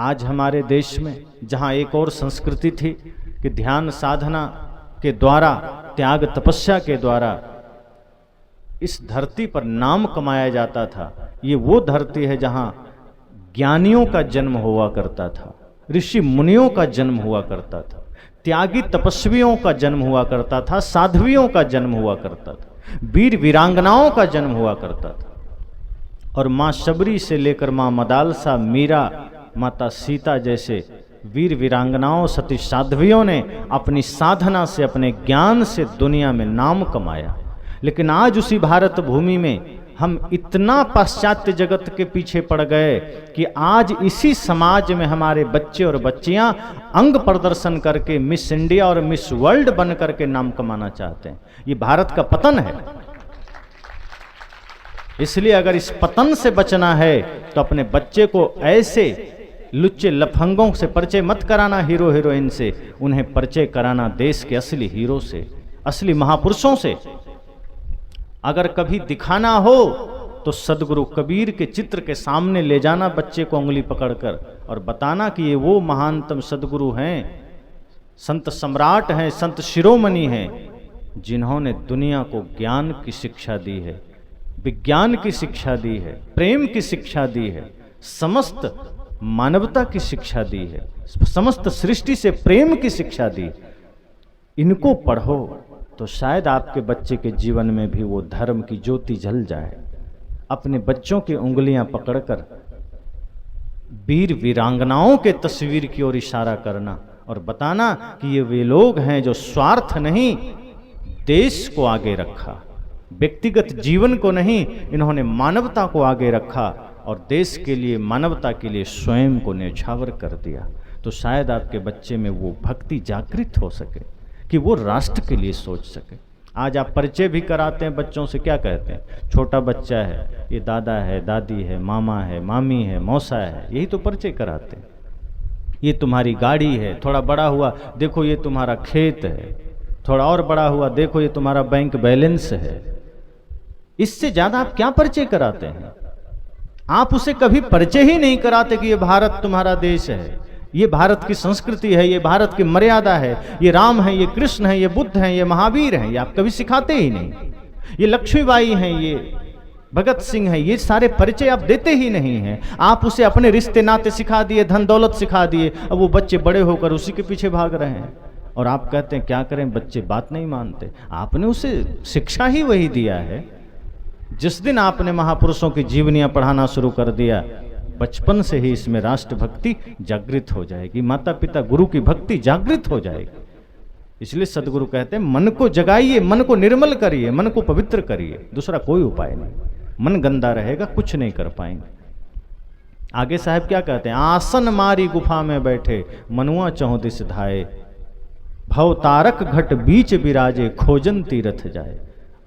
आज हमारे देश में जहाँ एक और संस्कृति थी कि ध्यान साधना के द्वारा, त्याग तपस्या के द्वारा इस धरती पर नाम कमाया जाता था, ये वो धरती है जहाँ ज्ञानियों का जन्म हुआ करता था, ऋषि मुनियों का जन्म हुआ करता था, त्यागी तपस्वियों का जन्म हुआ करता था, साध्वियों का जन्म हुआ करता था, वीर वीरांगनाओं का जन्म हुआ करता था। और माँ शबरी से लेकर माँ मदालसा, मीरा, माता सीता जैसे वीर वीरांगनाओं सती साध्वियों ने अपनी साधना से, अपने ज्ञान से दुनिया में नाम कमाया। लेकिन आज उसी भारत भूमि में हम इतना पाश्चात्य जगत के पीछे पड़ गए कि आज इसी समाज में हमारे बच्चे और बच्चियां अंग प्रदर्शन करके मिस इंडिया और मिस वर्ल्ड बन करके नाम कमाना चाहते हैं। ये भारत का पतन है। इसलिए अगर इस पतन से बचना है तो अपने बच्चे को ऐसे लुच्चे लफंगों से परिचय मत कराना, हीरो हीरोइन से, उन्हें परिचय कराना देश के असली हीरो से, असली महापुरुषों से। अगर कभी दिखाना हो तो सदगुरु कबीर के चित्र के सामने ले जाना बच्चे को उंगली पकड़कर और बताना कि ये वो महानतम सदगुरु हैं, संत सम्राट हैं, संत शिरोमणि हैं, जिन्होंने दुनिया को ज्ञान की शिक्षा दी है, विज्ञान की शिक्षा दी है, प्रेम की शिक्षा दी है, समस्त मानवता की शिक्षा दी है, समस्त सृष्टि से प्रेम की शिक्षा दी। इनको पढ़ो तो शायद आपके बच्चे के जीवन में भी वो धर्म की ज्योति जल जाए। अपने बच्चों की उंगलियां पकड़कर वीर वीरांगनाओं के तस्वीर की ओर इशारा करना और बताना कि ये वे लोग हैं जो स्वार्थ नहीं, देश को आगे रखा, व्यक्तिगत जीवन को नहीं, इन्होंने मानवता को आगे रखा और देश के लिए, मानवता के लिए स्वयं को न्यौछावर कर दिया। तो शायद आपके बच्चे में वो भक्ति जागृत हो सके कि वो राष्ट्र के लिए सोच सके। आज आप परिचय भी कराते हैं बच्चों से, क्या कहते हैं? छोटा बच्चा है, ये दादा है, दादी है, मामा है, मामी है, मौसा है, यही तो परिचय कराते हैं। ये तुम्हारी गाड़ी है, थोड़ा बड़ा हुआ देखो ये तुम्हारा खेत है, थोड़ा और बड़ा हुआ देखो ये तुम्हारा बैंक बैलेंस है। इससे ज्यादा आप क्या परिचय कराते हैं? आप उसे कभी परिचय ही नहीं कराते कि ये भारत तुम्हारा देश है, ये भारत की संस्कृति है, ये भारत की मर्यादा है, ये राम है, ये कृष्ण है, ये बुद्ध है, ये महावीर हैं, ये आप कभी सिखाते ही नहीं। ये लक्ष्मीबाई हैं, ये भगत सिंह है, ये सारे परिचय आप देते ही नहीं हैं। आप उसे अपने रिश्ते नाते सिखा दिए, धन दौलत सिखा दिए, अब वो बच्चे बड़े होकर उसी के पीछे भाग रहे हैं और आप कहते हैं क्या करें, बच्चे बात नहीं मानते। आपने उसे शिक्षा ही वही दिया है। जिस दिन आपने महापुरुषों की जीवनियां पढ़ाना शुरू कर दिया, बचपन से ही इसमें राष्ट्र भक्ति जागृत हो जाएगी, माता पिता गुरु की भक्ति जागृत हो जाएगी। इसलिए सदगुरु कहते हैं मन को जगाइए, मन को निर्मल करिए, मन को पवित्र करिए, दूसरा कोई उपाय नहीं। मन गंदा रहेगा कुछ नहीं कर पाएंगे। आगे साहब क्या कहते हैं? आसन मारी गुफा में बैठे, मनुआ चौदिस धाये, भव तारक घट बीच विराजे, खोजन तीरथ जाए।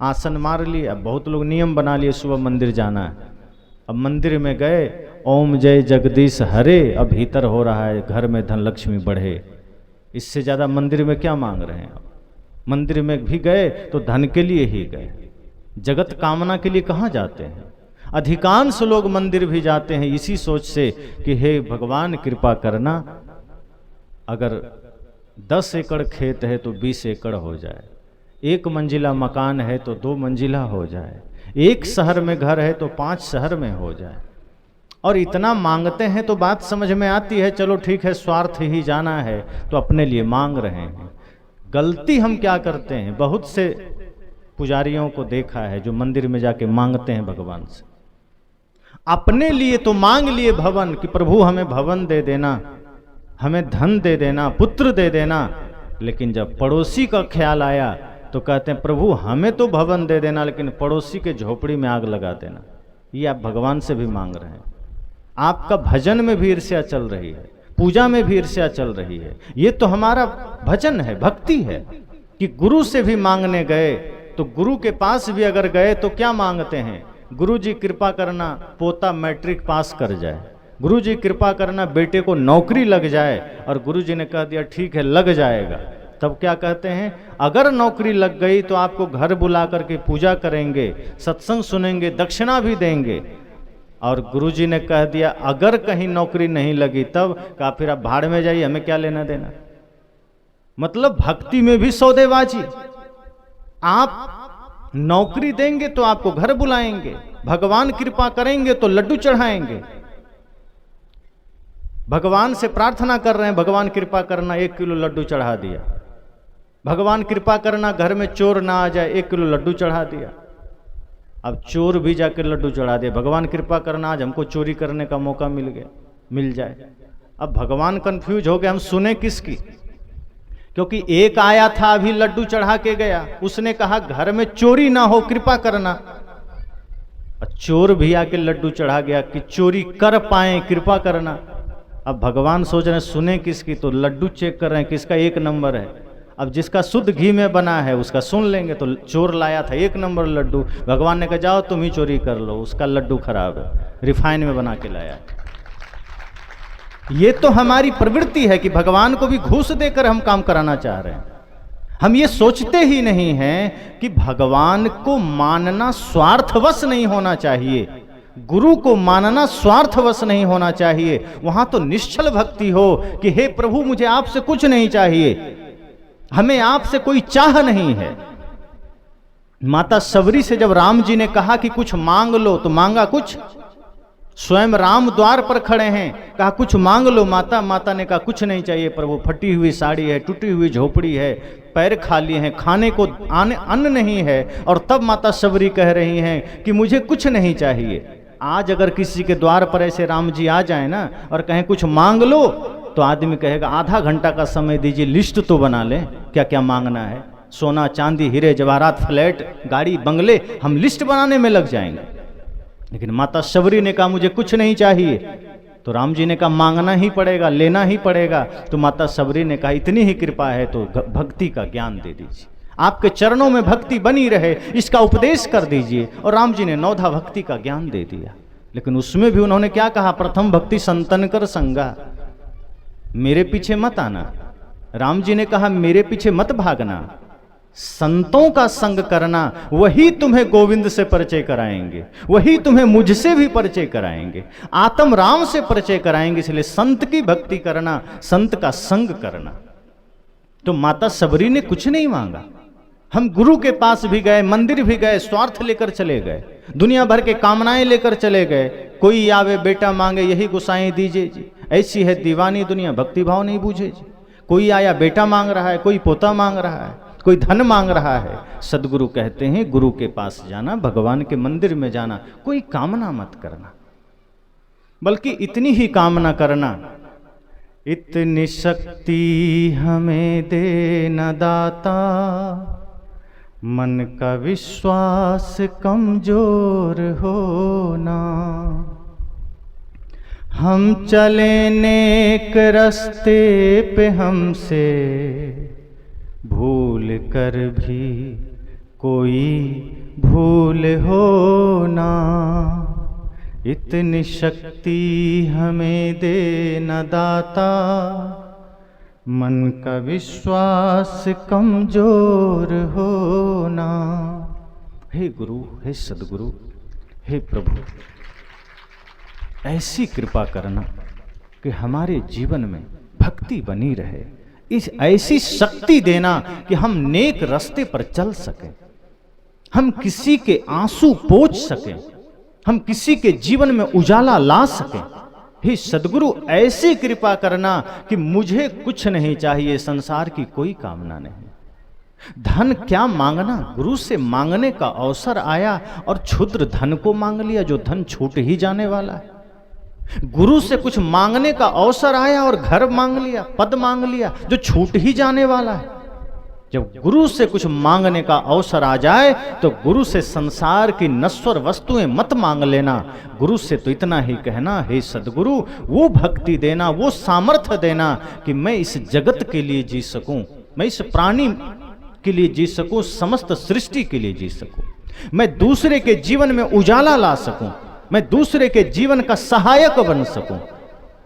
आसन मार लिए, अब बहुत लोग नियम बना लिए सुबह मंदिर जाना है। अब मंदिर में गए, ओम जय जगदीश हरे, अब भीतर हो रहा है घर में धन लक्ष्मी बढ़े। इससे ज़्यादा मंदिर में क्या मांग रहे हैं? मंदिर में भी गए तो धन के लिए ही गए, जगत कामना के लिए कहाँ जाते हैं? अधिकांश लोग मंदिर भी जाते हैं इसी सोच से कि हे भगवान कृपा करना, अगर 10 एकड़ खेत है तो 20 एकड़ हो जाए, 1 मंजिला मकान है तो 2 मंजिला हो जाए, 1 शहर में घर है तो 5 शहर में हो जाए। और इतना मांगते हैं तो बात समझ में आती है, चलो ठीक है स्वार्थ ही जाना है तो अपने लिए मांग रहे हैं। गलती हम क्या करते हैं? बहुत से पुजारियों को देखा है जो मंदिर में जाके मांगते हैं भगवान से, अपने लिए तो मांग लिए भवन कि प्रभु हमें भवन दे देना, हमें धन दे देना, पुत्र दे देना, लेकिन जब पड़ोसी का ख्याल आया तो कहते हैं प्रभु हमें तो भवन दे देना लेकिन पड़ोसी के झोपड़ी में आग लगा देना। ये आप भगवान से भी मांग रहे हैं। आपका भजन में भी ईर्ष्या चल रही है, पूजा में भी ईर्ष्या चल रही है। ये तो हमारा भजन है, भक्ति है कि गुरु से भी मांगने गए तो गुरु के पास भी अगर गए तो क्या मांगते हैं? गुरु जी कृपा करना पोता मैट्रिक पास कर जाए, गुरु जी कृपा करना बेटे को नौकरी लग जाए, और गुरु जी ने कह दिया ठीक है लग जाएगा। तब क्या कहते हैं? अगर नौकरी लग गई तो आपको घर बुला करके पूजा करेंगे, सत्संग सुनेंगे, दक्षिणा भी देंगे। और गुरुजी ने कह दिया अगर कहीं नौकरी नहीं लगी तब कहा फिर आप भाड़ में जाइए, हमें क्या लेना देना। मतलब भक्ति में भी सौदेबाजी। आप नौकरी देंगे तो आपको घर बुलाएंगे, भगवान कृपा करेंगे तो लड्डू चढ़ाएंगे। भगवान से प्रार्थना कर रहे हैं भगवान कृपा करना, 1 किलो लड्डू चढ़ा दिया। भगवान कृपा करना घर में चोर ना आ जाए, 1 किलो लड्डू चढ़ा दिया। अब चोर भी जाकर लड्डू चढ़ा दिया। भगवान कृपा करना आज हमको चोरी करने का मौका मिल जाए, अब भगवान कंफ्यूज हो गए, हम सुने किसकी? क्योंकि एक आया था अभी लड्डू चढ़ा के गया, उसने कहा घर में चोरी ना हो कृपा करना। और चोर भी आके लड्डू चढ़ा गया कि चोरी कर पाए कृपा करना। अब भगवान सोच रहे हैं सुने किसकी, तो लड्डू चेक कर रहे हैं किसका एक नंबर है। अब जिसका शुद्ध घी में बना है उसका सुन लेंगे। तो चोर लाया था एक नंबर लड्डू, भगवान ने कहा जाओ तुम ही चोरी कर लो, उसका लड्डू खराब है, रिफाइन में बना के लाया। ये तो हमारी प्रवृत्ति है कि भगवान को भी घूस देकर हम काम कराना चाह रहे हैं। हम ये सोचते ही नहीं हैं कि भगवान को मानना स्वार्थवश नहीं होना चाहिए, गुरु को मानना स्वार्थवश नहीं होना चाहिए। वहां तो निश्चल भक्ति हो कि हे प्रभु मुझे आपसे कुछ नहीं चाहिए, हमें आपसे कोई चाह नहीं है। माता सबरी से जब राम जी ने कहा कि कुछ मांग लो, तो मांगा कुछ? स्वयं राम द्वार पर खड़े हैं, कहा कुछ मांग लो माता। माता ने कहा कुछ नहीं चाहिए प्रभु, फटी हुई साड़ी है, टूटी हुई झोपड़ी है, पैर खाली हैं, खाने को अन्न नहीं है। और तब माता सबरी कह रही हैं कि मुझे कुछ नहीं चाहिए। आज अगर किसी के द्वार पर ऐसे राम जी आ जाए ना और कहें कुछ मांग लो, तो आदमी कहेगा आधा घंटा का समय दीजिए, लिस्ट तो बना लें क्या क्या मांगना है। सोना चांदी हीरे जवाहरात फ्लैट गाड़ी बंगले, हम लिस्ट बनाने में लग जाएंगे। लेकिन माता सबरी ने कहा मुझे कुछ नहीं चाहिए, तो राम जी ने कहा मांगना ही पड़ेगा, लेना ही पड़ेगा। तो माता सबरी ने कहा इतनी ही कृपा है तो भक्ति का ज्ञान दे दीजिए, आपके चरणों में भक्ति बनी रहे इसका उपदेश कर दीजिए। और राम जी ने 9धा भक्ति का ज्ञान दे दिया। लेकिन उसमें भी उन्होंने क्या कहा? प्रथम भक्ति संतन कर संगा, मेरे पीछे मत आना। राम जी ने कहा मेरे पीछे मत भागना, संतों का संग करना, वही तुम्हें गोविंद से परिचय कराएंगे, वही तुम्हें मुझसे भी परिचय कराएंगे, आत्म राम से परिचय कराएंगे। इसलिए संत की भक्ति करना, संत का संग करना। तो माता सबरी ने कुछ नहीं मांगा। हम गुरु के पास भी गए, मंदिर भी गए, स्वार्थ लेकर चले गए, दुनिया भर के कामनाएं लेकर चले गए। कोई आवे बेटा मांगे यही गुसाई दीजिए जी, ऐसी है दीवानी दुनिया भक्ति भाव नहीं बूझे जी। कोई आया बेटा मांग रहा है, कोई पोता मांग रहा है, कोई धन मांग रहा है। सदगुरु कहते हैं गुरु के पास जाना, भगवान के मंदिर में जाना, कोई कामना मत करना, बल्कि इतनी ही कामना करना, इतनी शक्ति हमें देना दाता, मन का विश्वास कमजोर होना। हम चले नेक रास्ते पे हमसे भूल कर भी कोई भूल होना, इतनी शक्ति हमें देना दाता, मन का विश्वास कमजोर होना। हे गुरु, हे सदगुरु, हे प्रभु, ऐसी कृपा करना कि हमारे जीवन में भक्ति बनी रहे, इस ऐसी शक्ति देना कि हम नेक रास्ते पर चल सकें, हम किसी के आंसू पोंछ सकें, हम किसी के जीवन में उजाला ला सकें। हे सदगुरु, ऐसी कृपा करना कि मुझे कुछ नहीं चाहिए, संसार की कोई कामना नहीं। धन क्या मांगना, गुरु से मांगने का अवसर आया और क्षुद्र धन को मांग लिया जो धन छूट ही जाने वाला है। गुरु से कुछ मांगने का अवसर आया और घर मांग लिया, पद मांग लिया जो छूट ही जाने वाला है। जब गुरु से कुछ मांगने का अवसर आ जाए तो गुरु से संसार की नश्वर वस्तुएं मत मांग लेना। गुरु से तो इतना ही कहना, हे सदगुरु वो भक्ति देना, वो सामर्थ्य देना कि मैं इस जगत के लिए जी सकूं, मैं इस प्राणी के लिए जी सकूं, समस्त सृष्टि के लिए जी सकूं, मैं दूसरे के जीवन में उजाला ला सकूं, मैं दूसरे के जीवन का सहायक बन सकूं,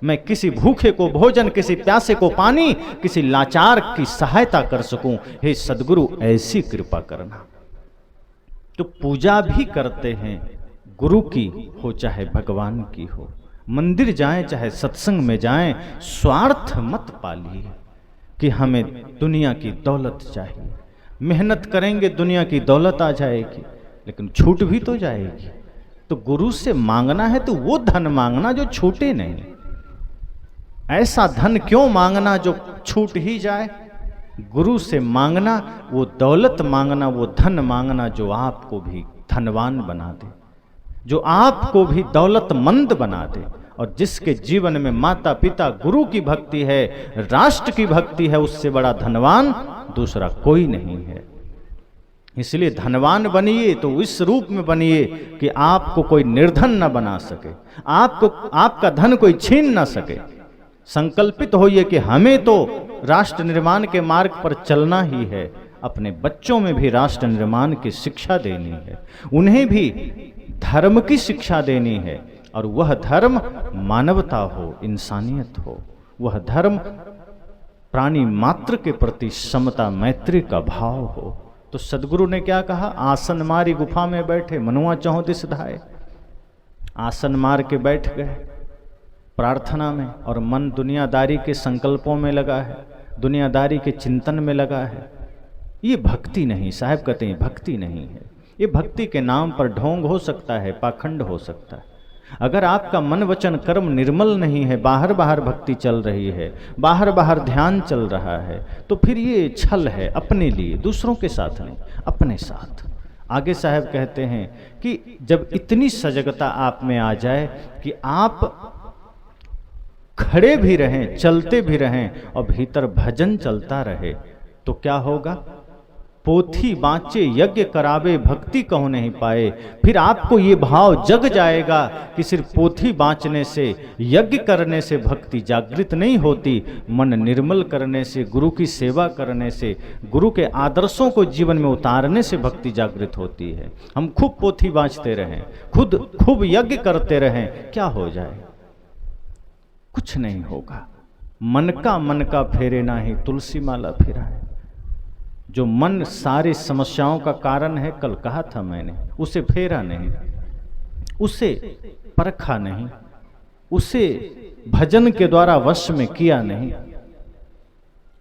मैं किसी भूखे को भोजन, किसी प्यासे को पानी, किसी लाचार की सहायता कर सकूं। हे सदगुरु, ऐसी कृपा करना। तो पूजा भी करते हैं गुरु की हो चाहे भगवान की हो, मंदिर जाएं चाहे सत्संग में जाएं, स्वार्थ मत पालिए कि हमें दुनिया की दौलत चाहिए। मेहनत करेंगे दुनिया की दौलत आ जाएगी, लेकिन छूट भी तो जाएगी। तो गुरु से मांगना है तो वो धन मांगना जो छूटे नहीं। ऐसा धन क्यों मांगना जो छूट ही जाए। गुरु से मांगना, वो दौलत मांगना, वो धन मांगना जो आपको भी धनवान बना दे, जो आपको भी दौलतमंद बना दे और जिसके जीवन में माता पिता गुरु की भक्ति है, राष्ट्र की भक्ति है, उससे बड़ा धनवान दूसरा कोई नहीं है। इसलिए धनवान बनिए तो इस रूप में बनिए कि आपको कोई निर्धन न बना सके, आपका धन कोई छीन न सके। संकल्पित होइए कि हमें तो राष्ट्र निर्माण के मार्ग पर चलना ही है, अपने बच्चों में भी राष्ट्र निर्माण की शिक्षा देनी है, उन्हें भी धर्म की शिक्षा देनी है, और वह धर्म मानवता हो, इंसानियत हो, वह धर्म प्राणी मात्र के प्रति समता मैत्री का भाव हो। तो सदगुरु ने क्या कहा, आसन मारी गुफा में बैठे मनुआ चहुँ दिस धाए। आसन मार के बैठ गए प्रार्थना में, और मन दुनियादारी के संकल्पों में लगा है, दुनियादारी के चिंतन में लगा है। ये भक्ति नहीं, साहब कहते हैं भक्ति नहीं है। ये भक्ति के नाम पर ढोंग हो सकता है, पाखंड हो सकता है। अगर आपका मन वचन कर्म निर्मल नहीं है, बाहर बाहर भक्ति चल रही है, बाहर बाहर ध्यान चल रहा है, तो फिर ये छल है अपने लिए, दूसरों के साथ नहीं, अपने साथ। आगे साहब कहते हैं कि जब इतनी सजगता आप में आ जाए कि आप खड़े भी रहें, चलते भी रहें और भीतर भजन चलता रहे, तो क्या होगा, पोथी बाँचे यज्ञ करावे भक्ति कहूँ नहीं पाए। फिर आपको ये भाव जग जाएगा कि सिर्फ पोथी बाँचने से, यज्ञ करने से भक्ति जागृत नहीं होती, मन निर्मल करने से, गुरु की सेवा करने से, गुरु के आदर्शों को जीवन में उतारने से भक्ति जागृत होती है। हम खूब पोथी बाँचते रहें, खूब यज्ञ करते रहें, क्या हो जाए, कुछ नहीं होगा। मन का फेरे ना ही तुलसी माला फिराए। जो मन सारी समस्याओं का कारण है, कल कहा था मैंने, उसे फेरा नहीं, उसे परखा नहीं, उसे भजन के द्वारा वश में किया नहीं,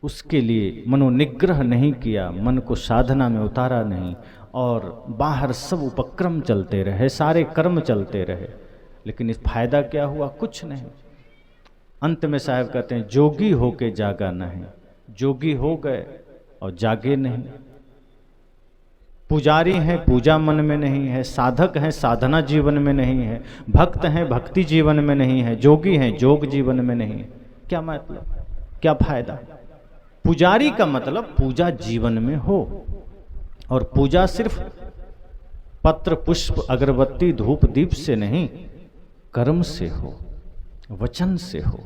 उसके लिए मनोनिग्रह नहीं किया, मन को साधना में उतारा नहीं, और बाहर सब उपक्रम चलते रहे, सारे कर्म चलते रहे, लेकिन इस फायदा क्या हुआ, कुछ नहीं। अंत में साहब कहते हैं जोगी होके जागा नहीं। जोगी हो गए और जागे नहीं। पुजारी हैं, पूजा मन में नहीं है, साधक हैं, साधना जीवन में नहीं है, भक्त हैं, भक्ति जीवन में नहीं है, जोगी हैं, जोग जीवन में नहीं है। क्या मतलब, क्या फायदा। पुजारी का मतलब पूजा जीवन में हो, और पूजा सिर्फ पत्र पुष्प अगरबत्ती धूप दीप से नहीं, कर्म से हो, वचन से हो।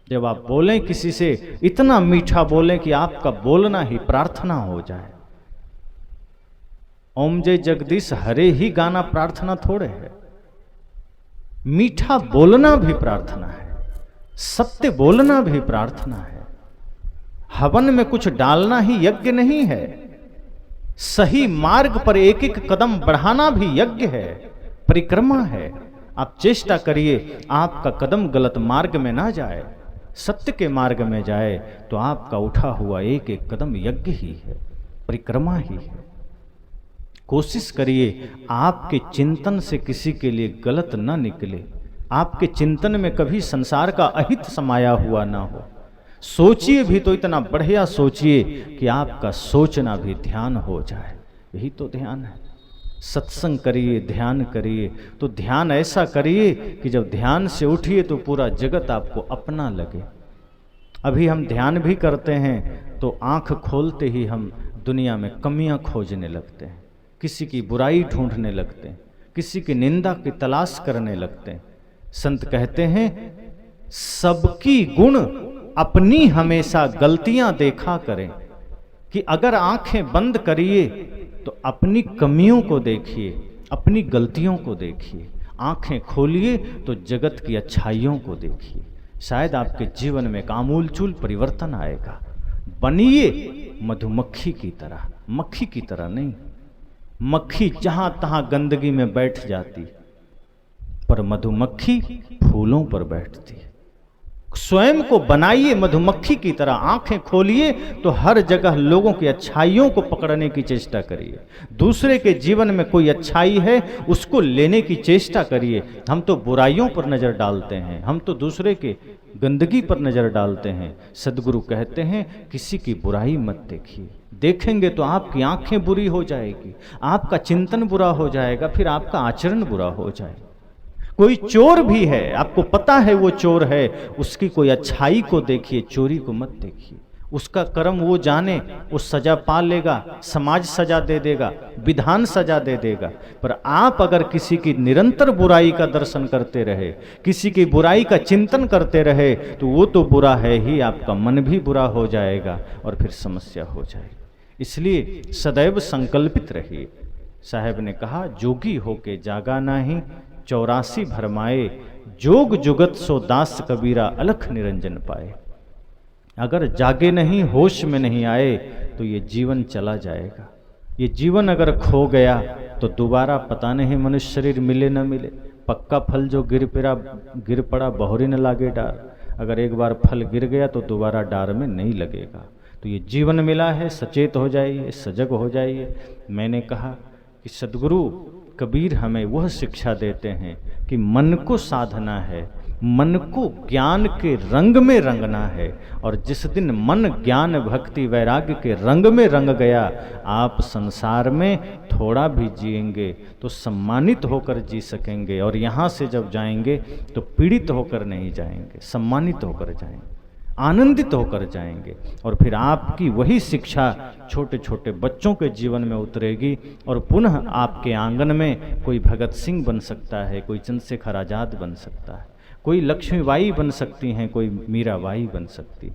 जब आप बोलें किसी से, इतना मीठा बोलें कि आपका बोलना ही प्रार्थना हो जाए। ओम जय जगदीश हरे ही गाना प्रार्थना थोड़े है, मीठा बोलना भी प्रार्थना है, सत्य बोलना भी प्रार्थना है। हवन में कुछ डालना ही यज्ञ नहीं है, सही मार्ग पर एक एक कदम बढ़ाना भी यज्ञ है, परिक्रमा है। आप चेष्टा करिए आपका कदम गलत मार्ग में ना जाए, सत्य के मार्ग में जाए, तो आपका उठा हुआ एक एक कदम यज्ञ ही है, परिक्रमा ही है। कोशिश करिए आपके चिंतन से किसी के लिए गलत ना निकले, आपके चिंतन में कभी संसार का अहित समाया हुआ ना हो। सोचिए भी तो इतना बढ़िया सोचिए कि आपका सोचना भी ध्यान हो जाए, यही तो ध्यान है। सत्संग करिए, ध्यान करिए, तो ध्यान ऐसा करिए कि जब ध्यान से उठिए तो पूरा जगत आपको अपना लगे। अभी हम ध्यान भी करते हैं तो आंख खोलते ही हम दुनिया में कमियां खोजने लगते हैं, किसी की बुराई ढूंढने लगते हैं, किसी की निंदा की तलाश करने लगते हैं। संत कहते हैं सबकी गुण अपनी हमेशा गलतियां देखा करें, कि अगर आंखें बंद करिए तो अपनी कमियों को देखिए, अपनी गलतियों को देखिए, आंखें खोलिए तो जगत की अच्छाइयों को देखिए। शायद आपके जीवन में एक आमूलचूल परिवर्तन आएगा। बनिए मधुमक्खी की तरह, मक्खी की तरह नहीं। मक्खी जहां तहां गंदगी में बैठ जाती, पर मधुमक्खी फूलों पर बैठती है। स्वयं को बनाइए मधुमक्खी की तरह, आंखें खोलिए तो हर जगह लोगों की अच्छाइयों को पकड़ने की चेष्टा करिए। दूसरे के जीवन में कोई अच्छाई है उसको लेने की चेष्टा करिए। हम तो बुराइयों पर नजर डालते हैं, हम तो दूसरे के गंदगी पर नजर डालते हैं। सदगुरु कहते हैं किसी की बुराई मत देखिए, देखेंगे तो आपकी आंखें बुरी हो जाएगी, आपका चिंतन बुरा हो जाएगा, फिर आपका आचरण बुरा हो जाएगा। कोई चोर भी है, आपको पता है वो चोर है, उसकी कोई अच्छाई को देखिए, चोरी को मत देखिए। उसका कर्म वो जाने, वो सजा पा लेगा, समाज सजा दे देगा, विधान सजा दे देगा। पर आप अगर किसी की निरंतर बुराई का दर्शन करते रहे, किसी की बुराई का चिंतन करते रहे, तो वो तो बुरा है ही, आपका मन भी बुरा हो जाएगा और फिर समस्या हो जाएगी। इसलिए सदैव संकल्पित रहिए। साहब ने कहा, जोगी होके जागा नाही, 84 भरमाए, जोग जुगत सो दास कबीरा, अलख निरंजन पाए। अगर जागे नहीं, होश में नहीं आए, तो ये जीवन चला जाएगा। ये जीवन अगर खो गया तो दोबारा पता नहीं मनुष्य शरीर मिले न मिले। पक्का फल जो गिर पड़ा बहुरी न लागे डार। अगर एक बार फल गिर गया तो दोबारा डार में नहीं लगेगा। तो ये जीवन मिला है, सचेत हो जाइए, सजग हो जाइए। मैंने कहा कि सद्गुरु कबीर हमें वह शिक्षा देते हैं कि मन को साधना है, मन को ज्ञान के रंग में रंगना है। और जिस दिन मन ज्ञान भक्ति वैराग्य के रंग में रंग गया, आप संसार में थोड़ा भी जिएंगे तो सम्मानित होकर जी सकेंगे। और यहाँ से जब जाएंगे तो पीड़ित होकर नहीं जाएंगे, सम्मानित होकर जाएंगे, आनंदित होकर जाएंगे। और फिर आपकी वही शिक्षा छोटे छोटे बच्चों के जीवन में उतरेगी और पुनः आपके आंगन में कोई भगत सिंह बन सकता है, कोई चंद्रशेखर आजाद बन सकता है, कोई लक्ष्मीबाई बन सकती हैं, कोई मीराबाई बन सकती।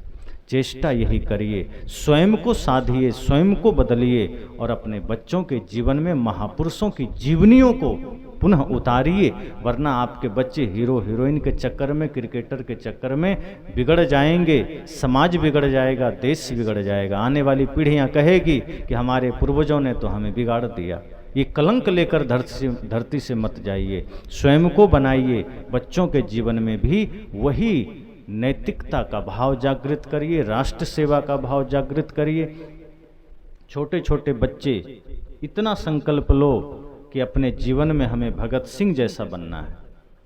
चेष्टा यही करिए, स्वयं को साधिए, स्वयं को बदलिए और अपने बच्चों के जीवन में महापुरुषों की जीवनियों को पुनः उतारिए। वरना आपके बच्चे हीरो हीरोइन के चक्कर में, क्रिकेटर के चक्कर में बिगड़ जाएंगे, समाज बिगड़ जाएगा, देश बिगड़ जाएगा। आने वाली पीढ़ियां कहेगी कि हमारे पूर्वजों ने तो हमें बिगाड़ दिया। ये कलंक लेकर धरती से मत जाइए, स्वयं को बनाइए। बच्चों के जीवन में भी वही नैतिकता का भाव जागृत करिए, राष्ट्र सेवा का भाव जागृत करिए। छोटे छोटे बच्चे इतना संकल्प लो कि अपने जीवन में हमें भगत सिंह जैसा बनना है,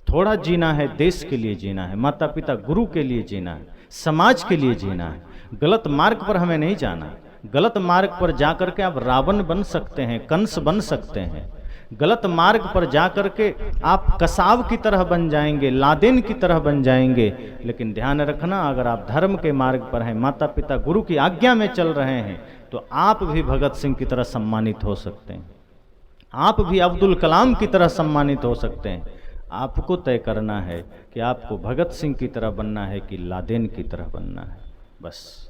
थोड़ा जीना है, देश के लिए जीना है, माता पिता गुरु के लिए जीना है, समाज के लिए जीना है। गलत मार्ग पर हमें नहीं जाना। गलत मार्ग पर जाकर के आप रावण बन सकते हैं, कंस बन सकते हैं। गलत मार्ग पर जाकर के आप कसाब की तरह बन जाएंगे, लादेन की तरह बन जाएंगे। लेकिन ध्यान रखना, अगर आप धर्म के मार्ग पर हैं, माता पिता गुरु की आज्ञा में चल रहे हैं, तो आप भी भगत सिंह की तरह सम्मानित हो सकते हैं, आप भी अब्दुल कलाम की तरह सम्मानित हो सकते हैं। आपको तय करना है कि आपको भगत सिंह की तरह बनना है कि लादेन की तरह बनना है। बस।